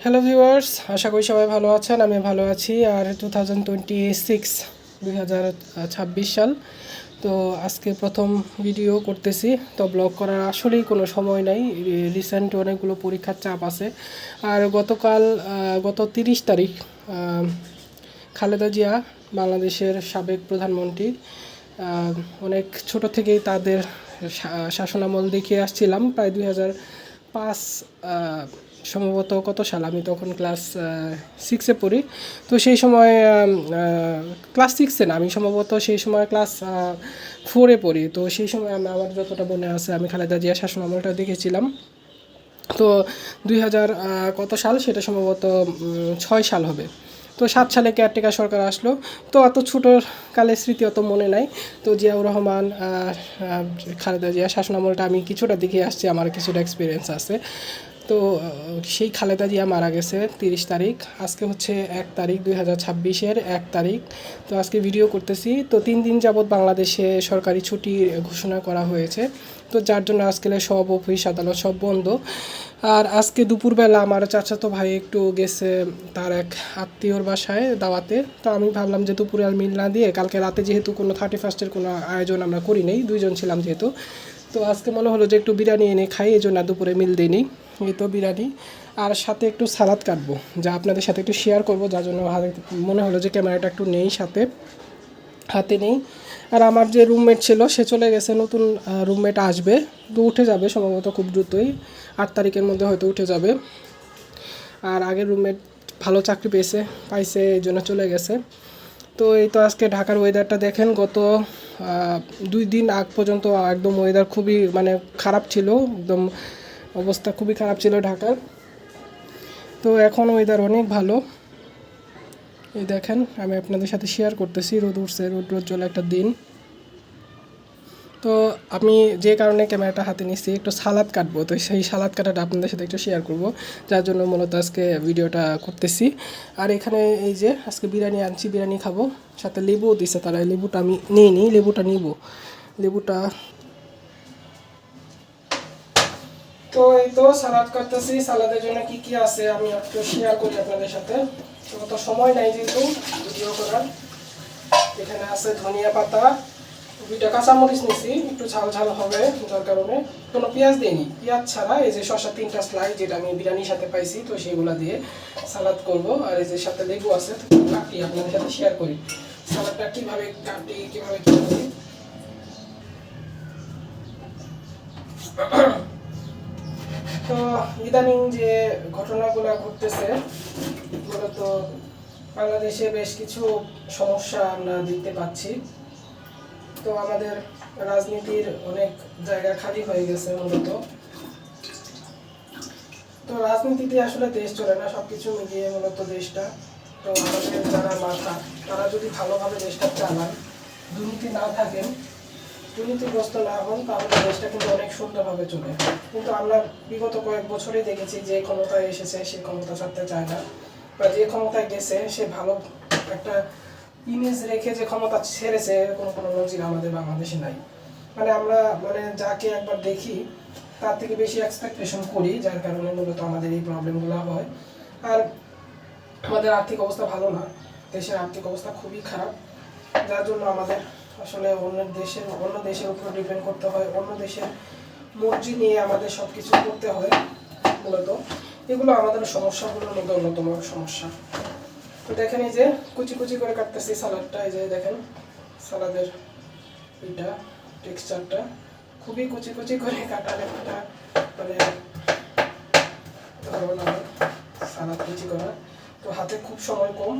Hello viewers, আশা করি সবাই ভালো আছেন। আমি ভালো আছি। আর 2026 সাল, তো আজকে প্রথম ভিডিও করতেছি। তো ব্লগ করার আসলেই কোনো সময় নাই, রিসেন্ট অনেকগুলো পরীক্ষার চাপ আছে। আর গত 30 তারিখ খালেদা জিয়া, বাংলাদেশের সাবেক প্রধানমন্ত্রী, অনেক ছোট থেকেই তাদের শাসনামল দেখিয়ে আসছিলাম। প্রায় 2005 সম্ভবত কত সাল, আমি তখন ক্লাস 6-এ পড়ি। তো সেই সময় ক্লাস 6-এ না, আমি সম্ভবত সেই সময় ক্লাস 4-এ পড়ি। তো সেই সময় আমার যতটা মনে আছে, আমি খালেদা জিয়া শাসনামলটা দেখেছিলাম। তো 2000 কত সাল, সেটা সম্ভবত 6 সাল হবে। তো 7 সালে কেয়ারটেকার সরকার আসলো। তো অত ছোটো কালের স্মৃতি অত মনে নাই। তো জিয়াউর রহমান, খালেদা জিয়া শাসনামলটা আমি কিছুটা দেখে আসছি, আমার কিছুটা এক্সপিরিয়েন্স আছে। তো সেই খালেদা জিয়া মারা গেছে 30 তারিখ। আজকে হচ্ছে 1 তারিখ, 2026-এর 1 তারিখ। তো আজকে ভিডিও করতেছি। তো 3 দিন যাবৎ বাংলাদেশে সরকারি ছুটি ঘোষণা করা হয়েছে। তো যার জন্য আজকে সব অফিস আদালত সব বন্ধ। আর আজকে দুপুরবেলা আমার চাচাতো ভাই একটু গেছে তার এক আত্মীয়র বাসায় দাওয়াতে। তো আমি ভাবলাম যে দুপুরে আর মিল না দিয়ে, কালকে রাতে যেহেতু কোনো 31-এর কোনো আয়োজন আমরা করি নেই, 2জন ছিলাম যেহেতু, তো আজকে মনে হলো যে একটু বিরিয়ানি এনে খাই, এই জন্য দুপুরে মিল দিইনি। এই তো বিরিয়ানি, আর সাথে একটু সালাদ কাটবো, যা আপনাদের সাথে একটু শেয়ার করবো, যার জন্য মনে হলো যে ক্যামেরাটা একটু নেই, হাতে নেই। আর আমার যে রুমমেট ছিল সে চলে গেছে, নতুন রুমমেট আসবে। তো উঠে যাবে সম্ভবত খুব দ্রুতই, 8 তারিখের মধ্যে হয়তো উঠে যাবে। আর আগের রুমমেট ভালো চাকরি পাইছে, এই জন্য চলে গেছে। তো এই তো আজকে ঢাকার ওয়েদারটা দেখেন, গত 2 দিন আগ পর্যন্ত একদম ওয়েদার খুবই খারাপ ছিল, একদম অবস্থা খুবই খারাপ ছিল ঢাকার। তো এখন ওয়েদার অনেক ভালো। এই দেখেন, আমি আপনাদের সাথে শেয়ার করতেছি, রোদ উঠছে, রোদ একটা দিন। তো আমি যে কারণে ক্যামেরাটা হাতে নিচ্ছি, একটু সালাদ কাটবো, তো সেই সালাদ কাটাটা আপনাদের সাথে একটু শেয়ার করব, যার জন্য মূলত আজকে ভিডিওটা করতেছি। আর এখানে এই যে আজকে বিরিয়ানি আনছি, বিরিয়ানি খাবো, সাথে লেবুও দিছে তারা। লেবুটা আমি নিই, লেবুটা নিব, লেবুটা। তো এই তো সালাদ করতেছি। সালাদের জন্য কি কি আছে আমি একটু শেয়ার করি আপনাদের সাথে। তো সময় নাই যেহেতু ভিডিও করার। এখানে আছে ধনিয়া পাতা, 2টা কাঁচামরিচ নিছি, একটু ঝাল ঝাল হবে যার কারণে। কোনো পেঁয়াজ দিইনি, পেঁয়াজ ছাড়া এই যে শসা 3টা স্লাইস, যেটা আমি বিরিয়ানির সাথে পাইছি, তো সেগুলো দিয়ে সালাদ করব। আর এই যে সাথে লেবু আছে, কাটি আপনাদের সাথে শেয়ার করি সালাদটা কীভাবে কাটি, কীভাবে কী করি। তো ইদানিং যে ঘটনাগুলো ঘটতেছে, মূলত বাংলাদেশে বেশ কিছু সমস্যা আমরা দেখতে পাচ্ছি। তো আমাদের রাজনীতির অনেক জায়গা খালি হয়ে গেছে মূলত। তো রাজনীতিতে আসলে দেশ চলে না, সব কিছু মিলিয়ে মূলত দেশটা। তো আমাদের যারা মাথা, তারা যদি ভালোভাবে দেশটা চালান, দুর্নীতি না থাকেন, দুর্নীতিগ্রস্ত না হন, তাহলে দেশটা কিন্তু অনেক সুন্দরভাবে চলে। কিন্তু আমরা বিগত কয়েক বছরই দেখেছি, যে ক্ষমতায় এসেছে সে ক্ষমতা ছাড়তে চায় না, বা যে ক্ষমতায় গেছে সে ভালো একটা ইমেজ রেখে যে ক্ষমতা ছেড়েছে, কোনো নজির আমাদের বাংলাদেশে নাই। আমরা যাকে একবার দেখি তার থেকে বেশি এক্সপেকটেশন করি, যার কারণে মূলত আমাদের এই প্রবলেমগুলো হয়। আর আমাদের আর্থিক অবস্থা ভালো না, দেশের আর্থিক অবস্থা খুবই খারাপ, যার জন্য আমাদের আসলে অন্য দেশের উপর ডিপেন্ড করতে হয়, অন্য দেশের মর্জি নিয়ে আমাদের সব কিছু করতে হয় মূলত। এগুলো আমাদের সমস্যাগুলোর মধ্যে অন্যতম সমস্যা। তো দেখেন, এই যে কুচি কুচি করে কাটতেছি সালাদটা, এই যে দেখেন সালাদের এটা টেক্সচারটা খুবই কুচি কুচি করে কাটালে এটা সালাদ কুচি করা। তো হাতে খুব সময় কম,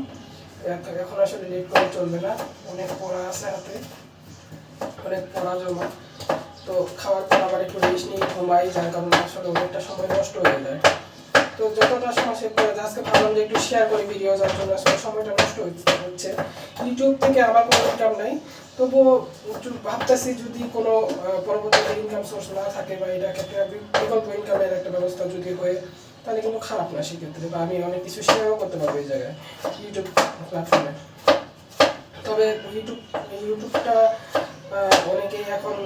এখন আসলে লেট করে চলবে না, অনেক পড়া আছে হাতে, অনেক পড়া জমা। তো খাওয়ার পর আবার একটু রেস্ট নিয়ে ঘুমাই, যার কারণে আসলে অনেকটা সময় নষ্ট হয়ে যায়। তো যতটা সময় সেভ করে আজকে ভাবলাম যে একটু শেয়ার করি ভিডিও, যার জন্য আসলে সময়টা নষ্ট হচ্ছে। ইউটিউব থেকে আমার কোনো ইনকাম নাই, তবুও ভাবতেছি যদি কোনো পরবর্তীতে ইনকাম সোর্স না থাকে, বা এটা একটা বিকল্প ইনকামের একটা ব্যবস্থা যদি হয়, তাহলে কিন্তু খারাপ না সেক্ষেত্রে, বা আমি অনেক কিছু শেয়ারও করতে পারবো এই জায়গায়, ইউটিউব প্ল্যাটফর্মে। তবে ইউটিউবটা অনেকেই এখন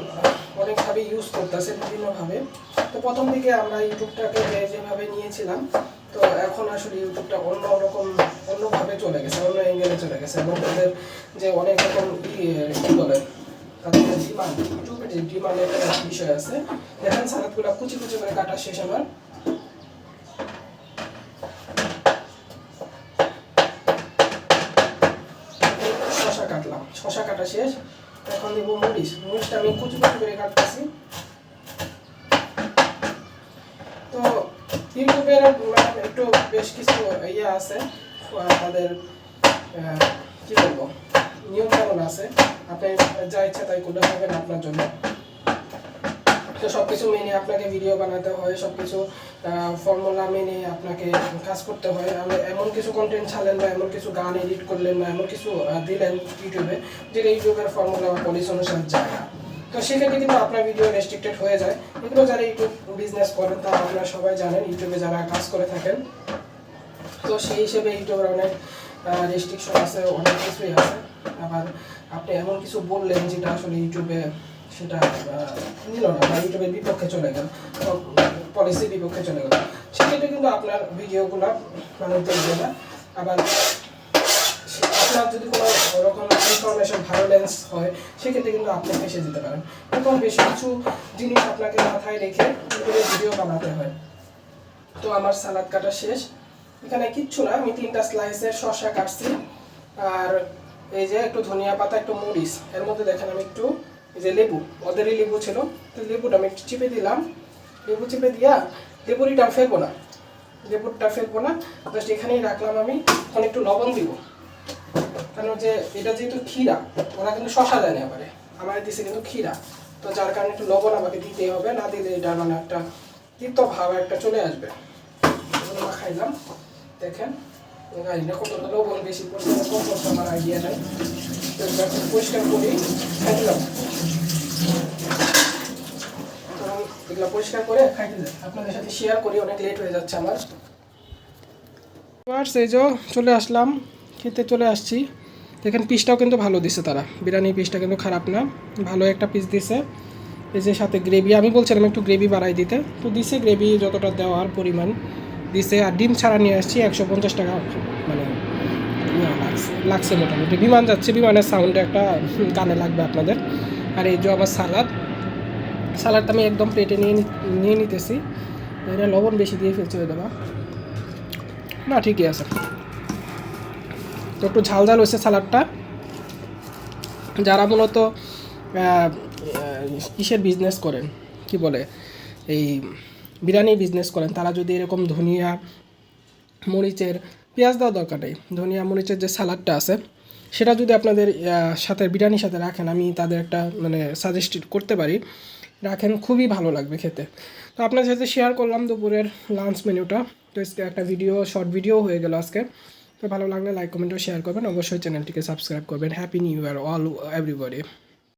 অনেকভাবে ইউজ করতেছে বিভিন্নভাবে। তো প্রথম দিকে আমরা ইউটিউবটাকে যেভাবে নিয়েছিলাম, তো এখন আসলে ইউটিউবটা অন্যভাবে চলে গেছে, অন্য অ্যাঙ্গেলে চলে গেছে, এবং তাদের যে অনেক রকম কি বলে তাদের ডিমান্ড, ইউটিউবের যে ডিমান্ডের একটা বিষয় আছে। দেখেন সালাদগুলো কুচি কুচি করে কাটা শেষ আমার। শশা কাটলাম, শশা কাটা শেষ। এখন দেবো মরিচটা আমি কুচি কুচি করে কাটতেছি। তো ইউটিউবের একটু বেশ কিছু ইয়ে আছে, তাদের কি বলবো নিয়ম কানুন আছে, আপনি যা ইচ্ছা তাই করতে পারবেন আপনার জন্য। তো সব কিছু মেনে আপনাকে ভিডিও বানাতে হয়, সব কিছু ফর্মুলা মেনে আপনাকে কাজ করতে হয়। এমন কিছু কন্টেন্ট ছাড়লেন বা এমন কিছু গান এডিট করলেন বা এমন কিছু দিলেন ইউটিউবে, যেটা ইউটিউবের ফর্মুলা বা পলিসি অনুসারে যায় না, তো সেক্ষেত্রে কিন্তু আপনার ভিডিও রেস্ট্রিক্টেড হয়ে যায়। এগুলো যারা ইউটিউব বিজনেস করেন তারা আপনারা সবাই জানেন, ইউটিউবে যারা কাজ করে থাকেন, তো সেই হিসেবে ইউটিউবের অনেক রেস্ট্রিকশন আছে, অনেক কিছুই আছে। আবার আপনি এমন কিছু বললেন যেটা আসলে ইউটিউবে সেটা নিল না বা ইউটিউবের বিপক্ষে চলে গেল, পলিসির বিপক্ষে চলে গেল, সেক্ষেত্রে কিন্তু আপনার ভিডিওগুলো মানুষ দেখবে না। আবার আপনার যদি কোনো রকম ইনফরমেশন ভায়োলেন্স হয়, সেক্ষেত্রে কিন্তু আপনি ফেঁসে যেতে পারেন। এখন বেশি কিছু জিনিস আপনাকে মাথায় রেখে ইউটিউবে ভিডিও বানাতে হয়। তো আমার সালাদ কাটা শেষ। এখানে কিচ্ছু না, আমি 3টা স্লাইসের শসা কাটছি, আর এই যে একটু ধনিয়া পাতা, একটু মরিচ, এর মধ্যে দেখেন আমি একটু এই যে লেবু, ওদেরই লেবু ছিল, তো লেবুটা আমি একটু চিপে দিলাম। লেবু চিপে দিয়া লেবুরিটা ফেলবো না, লেবুরটা ফেলবো না, জাস্ট এখানেই রাখলাম। আমি এখন একটু লবণ দিব, কারণ যে এটা যেহেতু ক্ষীরা, ওরা কিন্তু শসা দেয় না, এবারে আমার দিছে কিন্তু ক্ষীরা, তো যার কারণে একটু লবণ আমাকে দিতেই হবে, না দিলে এটা মানে একটা তিক্ত ভাব একটা চলে আসবে। খাইলাম, দেখেন কতটা লবণ বেশি পড়ছে, কত আমার আইডিয়া নাই, পরিষ্কার করি খাইলাম। এগুলো পরিষ্কার করে খাইতে যাই, আপনাদের সাথে শেয়ার করি, অনেক লেট হয়ে যাচ্ছে আমার। এই যে চলে আসলাম, খেতে চলে আসছি। দেখেন পিসটাও কিন্তু ভালো দিছে তারা, বিরিয়ানির পিসটা কিন্তু খারাপ না, ভালো একটা পিস দিছে। এই যে সাথে গ্রেভি, আমি বলছিলাম একটু গ্রেভি বাড়াই দিতে, তো দিছে গ্রেভি যতটা দেওয়ার পরিমাণ দিছে। আর ডিম ছাড়া নিয়ে আসছি, 150 টাকা মানে লাগছে মোটামুটি। বিমান যাচ্ছে, বিমানের সাউন্ডে একটা গানে লাগবে আপনাদের। আর এই যে আমার সালাদটা আমি একদম প্লেটে নিয়ে নিতেছি। এটা লবণ বেশি দিয়ে ফেলছি ওই দেবা না, ঠিকই আছে। তো একটু ঝাল ঝাল হয়েছে সালাদটা। যারা মূলত কিসের বিজনেস করেন, কি বলে এই বিরিয়ানির বিজনেস করেন, তারা যদি এরকম ধনিয়া মরিচের, পেঁয়াজ দেওয়া দরকার নেই, ধনিয়া মরিচের যে সালাদটা আছে সেটা যদি আপনাদের সাথে বিরিয়ানির সাথে রাখেন, আমি তাদের একটা মানে সাজেস্ট করতে পারি, রাখেন, খুবই ভালো লাগবে খেতে। তো আপনাদের সাথে শেয়ার করলাম দুপুরের লাঞ্চ মেনুটা। তো একটা শর্ট ভিডিও হয়ে গেল আজকে। তো ভালো লাগলে লাইক কমেন্ট ও শেয়ার করবেন, অবশ্যই চ্যানেলটিকে সাবস্ক্রাইব করবেন। Happy new year all everybody.